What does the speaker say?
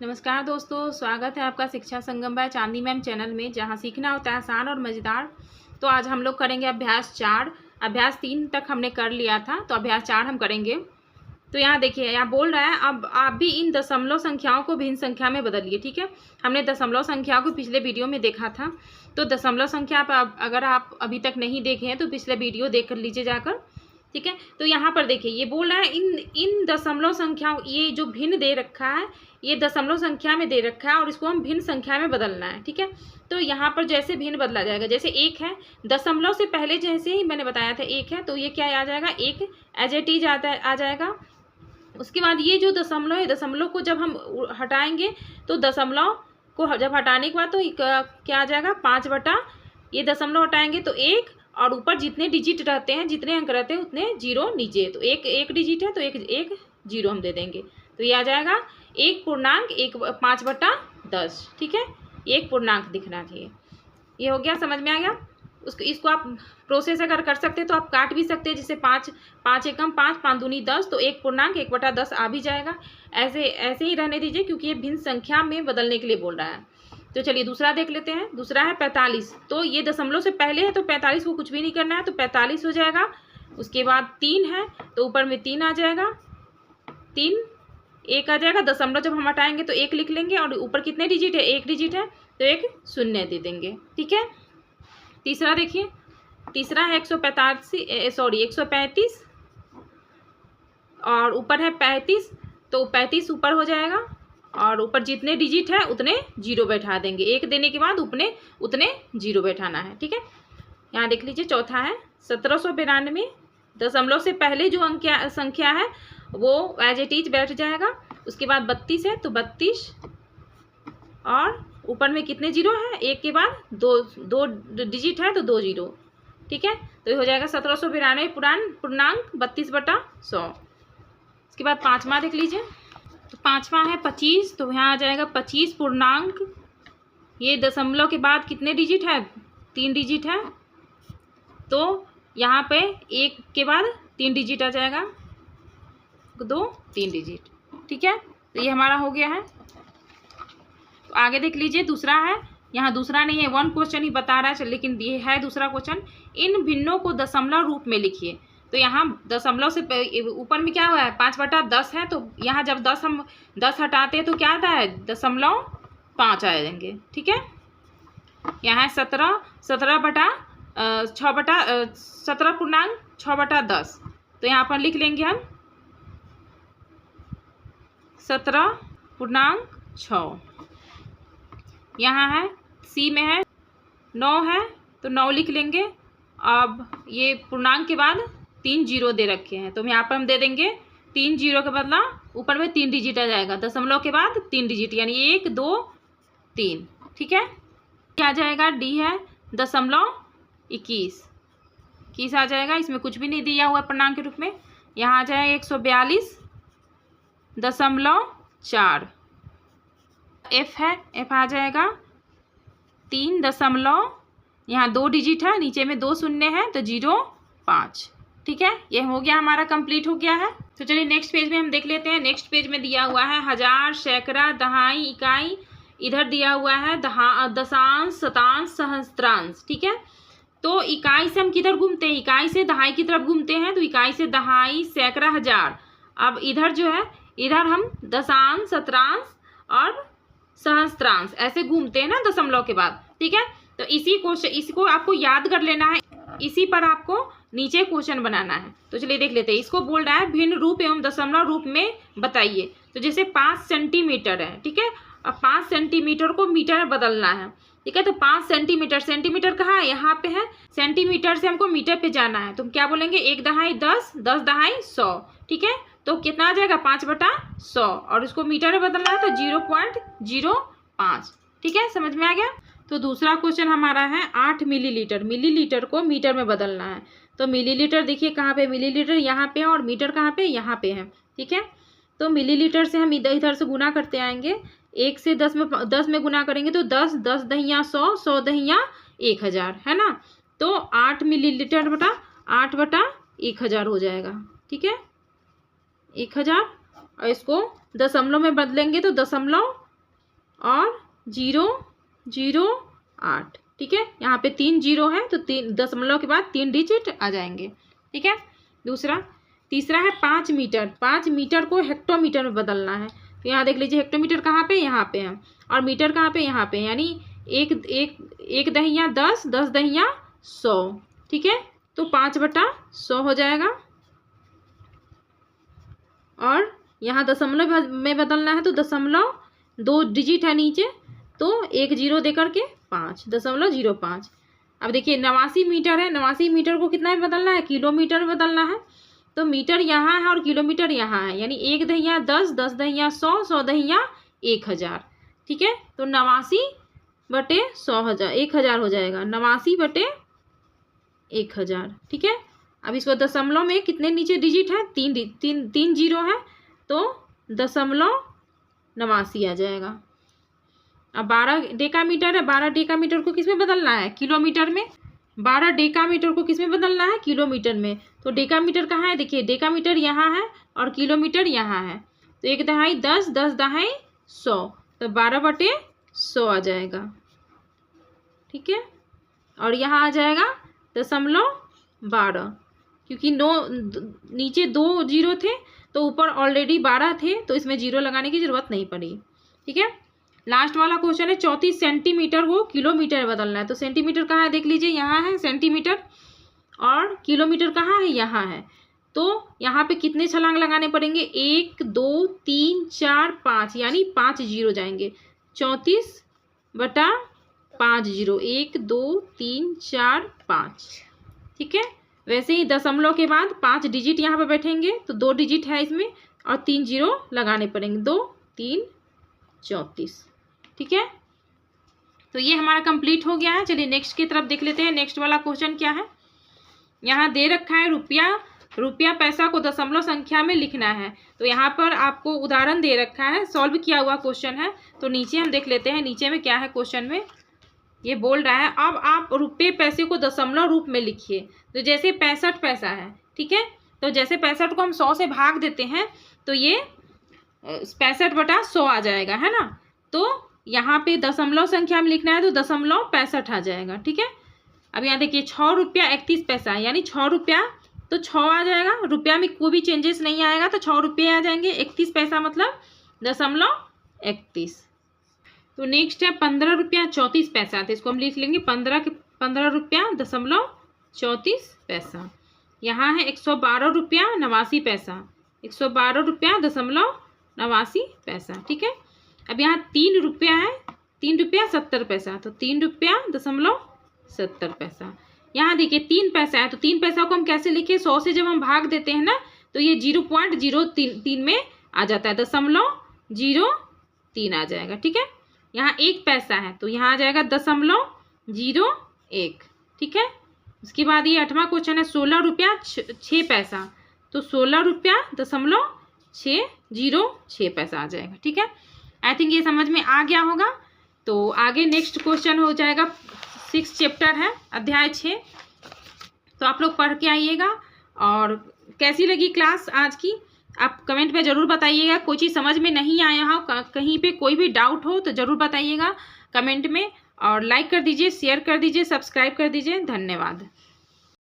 नमस्कार दोस्तों, स्वागत है आपका शिक्षा संगम बाय चांदी मैम चैनल में, जहां सीखना होता है आसान और मज़ेदार। तो आज हम लोग करेंगे अभ्यास 4। अभ्यास 3 तक हमने कर लिया था, तो अभ्यास 4 हम करेंगे। तो यहाँ देखिए, यहाँ बोल रहा है अब आप भी इन दशमलव संख्याओं को भिन्न संख्या में बदलिए। ठीक है, हमने दशमलव संख्या को पिछले वीडियो में देखा था। तो दशमलव संख्या अगर आप अभी तक नहीं देखे हैं तो पिछले वीडियो देख कर लीजिए जाकर। ठीक है, तो यहाँ पर देखिए ये बोल रहा है इन दशमलव संख्याओं, ये जो भिन्न दे रखा है ये दशमलव संख्या में दे रखा है और इसको हम भिन्न संख्या में बदलना है। ठीक है, तो यहाँ पर जैसे भिन्न बदला जाएगा, जैसे एक है, दशमलव से पहले जैसे ही मैंने बताया था एक है, तो ये क्या आ जाएगा, एक एज इट इज आ जाएगा। उसके बाद ये जो दशमलव है, दशमलव को जब हम हटाएंगे तो दशमलव को जब हटाने के बाद तो क्या आ जाएगा, 5 ये दशमलव हटाएंगे तो 1, और ऊपर जितने डिजिट रहते हैं, जितने अंक रहते हैं उतने जीरो नीचे। तो एक डिजिट है तो एक जीरो हम दे देंगे, तो ये आ जाएगा 1.5/10। ठीक है, एक पूर्णांक दिखना चाहिए। ये हो गया, समझ में आ गया। इसको आप प्रोसेस अगर कर सकते हैं तो आप काट भी सकते हैं, जैसे 5 एकम 5, 5 दूनी 10, तो 1.1/10 आ भी जाएगा। ऐसे ही रहने दीजिए, क्योंकि ये भिन्न संख्या में बदलने के लिए बोल रहा है। तो चलिए दूसरा देख लेते हैं। दूसरा है 45। तो ये दशमलव से पहले है तो 45 को कुछ भी नहीं करना है, तो 45 हो जाएगा। उसके बाद 3 है तो ऊपर में 3 आ जाएगा, 3 1 आ जाएगा। दशमलव जब हम हटाएंगे तो 1 लिख लेंगे, और ऊपर कितने डिजिट है, 1 डिजिट है तो 1 शून्य दे देंगे। ठीक है, तीसरा देखिए, तीसरा है 135 और ऊपर है 35, तो 35 ऊपर हो जाएगा, और ऊपर जितने डिजिट है उतने जीरो बैठा देंगे। 1 देने के बाद उतने जीरो बैठाना है। ठीक है, यहाँ देख लीजिए। चौथा है 1792। दशमलव से पहले जो संख्या है वो एज इट इज बैठ जाएगा। उसके बाद 32 है तो 32, और ऊपर में कितने जीरो है, 1 के बाद दो डिजिट है तो 2 जीरो। ठीक है, तो ये हो जाएगा 1792 पूर्णांक 32/100। उसके बाद 5वां देख लीजिए। तो 5वां है 25। तो यहाँ आ जाएगा 25 पूर्णांक, ये दशमलव के बाद कितने डिजिट है, 3 डिजिट है, तो यहाँ पे 1 के बाद 3 डिजिट आ जाएगा, 2 3 डिजिट। ठीक है, तो ये हमारा हो गया है। तो आगे देख लीजिए। दूसरा है, यहाँ दूसरा नहीं है, 1 क्वेश्चन ही बता रहा है, लेकिन ये है दूसरा क्वेश्चन। इन भिन्नों को दशमलव रूप में लिखिए। तो यहाँ दशमलव से ऊपर में क्या हुआ है, 5/10 है, तो यहाँ जब 10 हटाते हैं तो क्या आता है, 0.5 आ जाएंगे। ठीक है, यहाँ है 17/6/10। तो यहाँ पर लिख लेंगे हम 17.6। यहाँ है सी में है 9 है तो 9 लिख लेंगे। अब ये पूर्णांक के बाद 3 जीरो दे रखे हैं, तो यहाँ पर हम दे देंगे 3 जीरो के बदला ऊपर में 3 डिजिट आ जाएगा। दशमलव के बाद 3 डिजिट, यानी 1 2 3। ठीक है, क्या आ जाएगा, डी है 0.21 आ जाएगा। इसमें कुछ भी नहीं दिया हुआ पूर्णांक के रूप में। यहाँ आ जाएगा 142.4। एफ है, एफ आ जाएगा 3 दशमलव, यहाँ 2 डिजिट है, नीचे में 2 शून्य है तो 0.5। ठीक है, ये हो गया, हमारा कंप्लीट हो गया है। तो चलिए नेक्स्ट पेज में हम देख लेते हैं। नेक्स्ट पेज में दिया हुआ है हजार, सैकड़ा, दहाई, इकाई। इधर दिया हुआ है दशांश, शतांश, सहस्त्रांश। ठीक है, तो इकाई से हम किधर घूमते हैं, इकाई से दहाई की तरफ घूमते हैं, तो इकाई से दहाई, सैकड़ा, हजार। अब इधर जो है, इधर हम दशांश, शतांश और सहस्त्रांश ऐसे घूमते हैं ना दशमलव के बाद। ठीक है, तो इसको आपको याद कर लेना है, इसी पर आपको नीचे क्वेश्चन बनाना है। तो चलिए देख लेते हैं। इसको बोल रहा है भिन्न रूप एवं दशमलव रूप में बताइए। तो जैसे 5 सेंटीमीटर है, ठीक है, अब 5 सेंटीमीटर को मीटर में बदलना है। ठीक है, तो 5 सेंटीमीटर, सेंटीमीटर कहाँ है, यहाँ पे है। सेंटीमीटर से हमको मीटर पे जाना है, तो हम क्या बोलेंगे, 1 दहाई 10, 10 दहाई 100। ठीक है, तो कितना आ जाएगा, 5/100, और इसको मीटर में बदलना है तो 0.05। ठीक है, समझ में आ गया। तो दूसरा क्वेश्चन हमारा है 8 मिलीलीटर। मिलीलीटर को मीटर में बदलना है। तो मिलीलीटर देखिए कहाँ पे, मिलीलीटर यहाँ पे है, और मीटर कहाँ पे, यहाँ पे है। ठीक है, तो मिलीलीटर से हम इधर से गुना करते आएंगे। 1 से 10 में गुना करेंगे तो 10, 10 दहिया 100, 100 दहिया 1000, है ना। तो 8 मिलीलीटर बटा 8/1000 हो जाएगा। ठीक है, 1000, और इसको दशमलव में बदलेंगे तो 0.5 और 008। ठीक है, यहाँ पे 3 जीरो है तो 3 दशमलव के बाद 3 डिजिट आ जाएंगे। ठीक है, तीसरा है 5 मीटर। 5 मीटर को हेक्टोमीटर में बदलना है। तो यहाँ देख लीजिए हेक्टोमीटर कहाँ पे, यहाँ पे है, और मीटर कहाँ पे, यहाँ पे, यानी एक दहिया 10, 10 दहिया 100। ठीक है, तो 5/100 हो जाएगा। और यहाँ दशमलव में बदलना है तो दशमलव 2 डिजिट है नीचे, तो 1 जीरो दे करके 5.05। अब देखिए 89 मीटर है, 89 मीटर को कितना में बदलना है, किलोमीटर में बदलना है। तो मीटर यहाँ है और किलोमीटर यहाँ है, यानी 1 दहिया 10, 10 दहिया 100, 100 दहिया 1000। ठीक है, तो 89/100 1000 हो जाएगा, 89/1000। ठीक है, अब इसको दशमलव में कितने नीचे डिजिट है, 3 जीरो है, तो 0.89 आ जाएगा। अब 12 डेकामीटर है, 12 डेकामीटर को किस में बदलना है, किलोमीटर में। 12 डेकामीटर को किस में बदलना है, किलोमीटर में। तो डेकामीटर कहाँ है, देखिए डेकामीटर यहाँ है और किलोमीटर यहाँ है। तो 1 दहाई 10, 10 दहाई 100, तो 12/100 आ जाएगा। ठीक है, और यहाँ आ जाएगा 0.12, क्योंकि नीचे 2 जीरो थे तो ऊपर ऑलरेडी 12 थे, तो इसमें जीरो लगाने की जरूरत नहीं पड़ी। ठीक है, लास्ट वाला क्वेश्चन है 34 सेंटीमीटर को किलोमीटर में बदलना है। तो सेंटीमीटर कहाँ है, देख लीजिए यहाँ है सेंटीमीटर, और किलोमीटर कहाँ है, यहाँ है। तो यहाँ पे कितने छलांग लगाने पड़ेंगे, 1 2 3 4 5, यानी 5 जीरो जाएंगे। 34/50, 1 2 3 4 5। ठीक है, वैसे ही दशमलव के बाद 5 डिजिट यहाँ पे बैठेंगे, तो 2 डिजिट है इसमें और 3 जीरो लगाने पड़ेंगे, 2 3 34। ठीक है, तो ये हमारा कंप्लीट हो गया है। चलिए नेक्स्ट की तरफ देख लेते हैं। नेक्स्ट वाला क्वेश्चन क्या है, यहाँ दे रखा है रुपया पैसा को दशमलव संख्या में लिखना है। तो यहाँ पर आपको उदाहरण दे रखा है, सॉल्व किया हुआ क्वेश्चन है। तो नीचे हम देख लेते हैं, नीचे में क्या है क्वेश्चन में। ये बोल रहा है अब आप रुपये पैसे को दशमलव रूप में लिखिए। तो जैसे 65 पैसा है, ठीक है, तो जैसे 65 को हम 100 से भाग देते हैं तो ये 65/100 आ जाएगा, है ना। तो यहाँ पे दशमलव संख्या में लिखना है तो 0.65 आ जाएगा। ठीक है, अब यहाँ देखिए 6 रुपया 31 पैसा, यानी 6 रुपया तो 6 आ जाएगा, रुपया में कोई भी चेंजेस नहीं आएगा तो 6 रुपये आ जाएंगे। 31 पैसा मतलब 0.31। तो नेक्स्ट है 15 रुपया 34 पैसा, तो इसको हम लिख लेंगे 15 रुपया 0.34 पैसा। यहाँ है 112 रुपया 89 पैसा, 112 रुपया 0.89 पैसा। ठीक है, अब यहाँ 3 रुपया है, 3 रुपया 70 पैसा, तो 3 रुपया 0.70 पैसा। यहाँ देखिए 3 पैसा है, तो 3 पैसा को हम कैसे लिखे, 100 से जब हम भाग देते हैं ना तो ये 0.03 में आ जाता है, 0.03 आ जाएगा। ठीक है, यहाँ 1 पैसा है तो यहाँ आ जाएगा 0.01। ठीक है, उसके बाद ये 8वां क्वेश्चन है 16 रुपया 6 पैसा, तो 16 रुपया 0.606 पैसा आ जाएगा। ठीक है, आई थिंक ये समझ में आ गया होगा। तो आगे नेक्स्ट क्वेश्चन हो जाएगा 6 चैप्टर है, अध्याय 6। तो आप लोग पढ़ के आइएगा। और कैसी लगी क्लास आज की आप कमेंट में ज़रूर बताइएगा। कोई चीज़ समझ में नहीं आया हो, कहीं पे कोई भी डाउट हो तो ज़रूर बताइएगा कमेंट में। और लाइक कर दीजिए, शेयर कर दीजिए, सब्सक्राइब कर दीजिए। धन्यवाद।